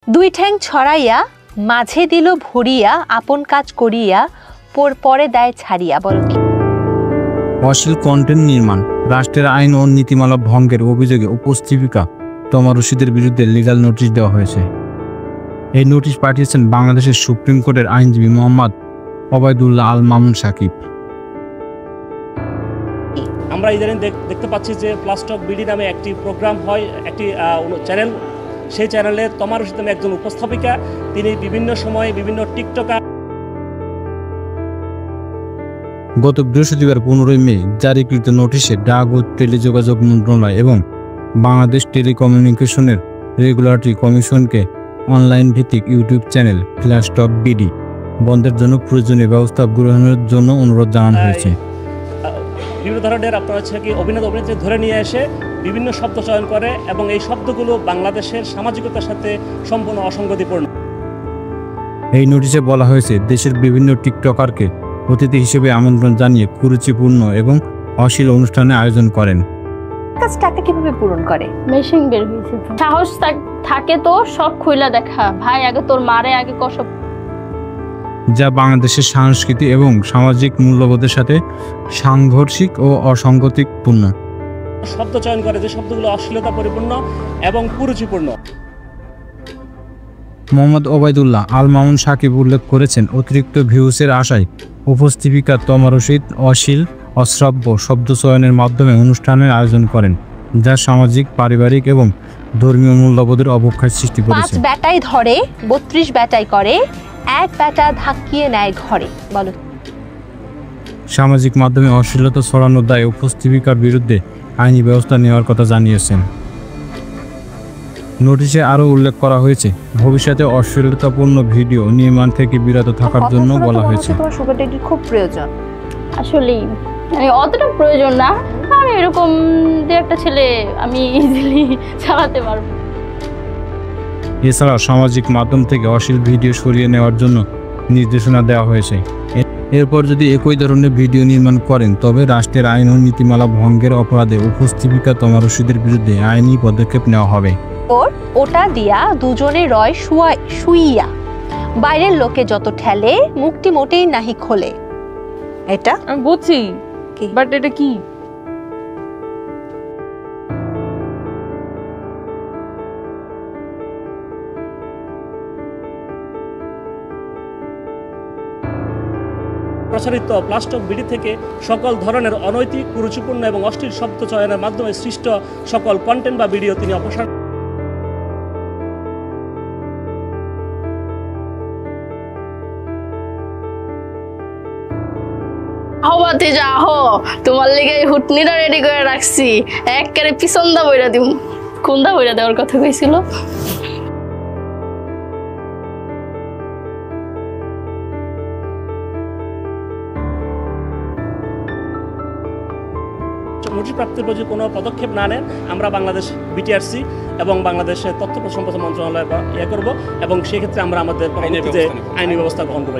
দুই ঠ্যাং ছড়াইয়া মাঝে দিল ভরিয়া আপন কাজ করিয়া পরে দেয় ছাড়িয়া। বলো কি? অশ্লীল কন্টেন্ট নির্মাণ, রাষ্ট্রের আইন ও নীতিমালা ভঙ্গের অভিযোগে উপস্থাপিকা তমা রশিদের বিরুদ্ধে লিগ্যাল নোটিশ দেওয়া হয়েছে। এই নোটিশ পাঠিয়েছেন বাংলাদেশের সুপ্রিম কোর্টের আইনজীবী মোহাম্মদ ওবায়দুল্লাহ আল মামুন সাকিব। আমরা ইদানিং দেখতে পাচ্ছি যে প্লাস টক বিডি নামে একটি প্রোগ্রাম হয়, একটি চ্যানেল। সেই চ্যানেলে তমা রশিদ নামে একজন উপস্থাপিকা, তিনি বিভিন্ন সময়ে বিভিন্ন টিকটকার। গত বৃহস্পতিবার 15 মে জারিকৃত নোটিশে ডাক ও টেলিযোগাযোগ মন্ত্রণালয় এবং বাংলাদেশ টেলিকমিউনিকেশনের রেগুলেটরি কমিশনকে অনলাইন ভিত্তিক ইউটিউব চ্যানেল প্লাস টক বিডি বন্ধের জন্য প্রয়োজনীয় ব্যবস্থা গ্রহণের জন্য অনুরোধ জানানো হয়েছে। বিভিন্ন ধরনের আপনার হচ্ছে কি অভিনেতা অভিনেত্রী ধরে নিয়ে এসে বিভিন্ন শব্দ চয়ন করে এবং এই শব্দগুলো বাংলাদেশের সামাজিকতার সাথে সম্পূর্ণ অসঙ্গতিপূর্ণ। এই নোটিশে বলা হয়েছে, দেশের বিভিন্ন টিকটকারকে অতিথি হিসেবে আমন্ত্রণ জানিয়ে কুরুচিপূর্ণ এবং অশ্লীল অনুষ্ঠানের আয়োজন করেন। টাকা কিভাবে পূরণ করে? মেশিন বের হয়েছে। সাহস থাকে তো সব খুইলা দেখা ভাই, আগে তোর মারে আগে কসব, যা বাংলাদেশের সংস্কৃতি এবং সামাজিক মূল্যবোধের সাথে সাংঘর্ষিক ও অসঙ্গতিপূর্ণ। শব্দ চয়ন করে যে শব্দগুলো অশ্লীলতা পরিপূর্ণ এবং কুরুচিপূর্ণ। মোহাম্মদ ওবায়দুল্লাহ আল মামুন সাকিব উল্লেখ করেছেন, অতিরিক্ত ভিউসের আশায় উপস্থাপিকা তমা রশিদ অশ্লীল অশ্রাব্য শব্দ চয়নের মাধ্যমে অনুষ্ঠানের আয়োজন করেন, যা সামাজিক, পারিবারিক এবং ধর্মীয় মূল্যবোধের অবক্ষয় সৃষ্টি করেছে। 5 ব্যাটাই ধরে 32 ব্যাটাই করে, এক ব্যাটা ধাক্কিয়ে নেয় ঘরে। বলো। সামাজিক মাধ্যমে অশ্লীলতা ছড়ানোর দায়ে উপস্থাপিকার বিরুদ্ধে আইনি ব্যবস্থা নেওয়ার কথা জানিয়েছেন। নোটিশে আরও উল্লেখ করা হয়েছে, ভবিষ্যতে অশ্লীলতাপূর্ণ ভিডিও নির্মাণ থেকে বিরত থাকার জন্য বলা হয়েছে। তোমার সুগার ডেডির খুব প্রয়োজন। আসলেই অতটা প্রয়োজন না, আমি এরকম যে একটা ছেলে আমি ইজিলি চালাতে পারবো। এছাড়াও সামাজিক মাধ্যম থেকে অশ্লীল ভিডিও সরিয়ে নেওয়ার জন্য নির্দেশনা দেওয়া হয়েছে। এরপর যদি একই ধরনের ভিডিও নির্মাণ করেন তবে রাষ্ট্রের আইন ও নীতিমালা ভঙ্গের অপরাধে উপস্থাপিকা তমা রশিদের বিরুদ্ধে আইনি পদক্ষেপ নেওয়া হবে। ওটা দিয়া দুজনে রয় শুইয়া, বাইরের লোকে যত ঠেলে মুখটি মোটেই নাহি খোলে। এটা আমি বুঝছি, বাট এটা কি? প্রচারিত প্লাস টক বিডি থেকে সকল ধরনের অনৈতিক, কুরুচিপূর্ণ এবং অশ্লীল শব্দ চয়নের মাধ্যমে সৃষ্ট সকল কন্টেন্ট বা ভিডিও তিনি অপসারণ। হবাতে যা হো, তোমার লেগে হুটনিটা রেডি করে রাখছি, একবারে পিছন দা বইরা দিম। কোন দা বইরা দেওয়ার কথা কইছিল? নোটিশ প্রাপ্তির পর যদি কোনো পদক্ষেপ না নেন, আমরা বাংলাদেশ বিটিআরসি এবং বাংলাদেশের তথ্য সম্পদ মন্ত্রণালয় করব এবং সেক্ষেত্রে আমরা আমাদের আইনি ব্যবস্থা গ্রহণ করব।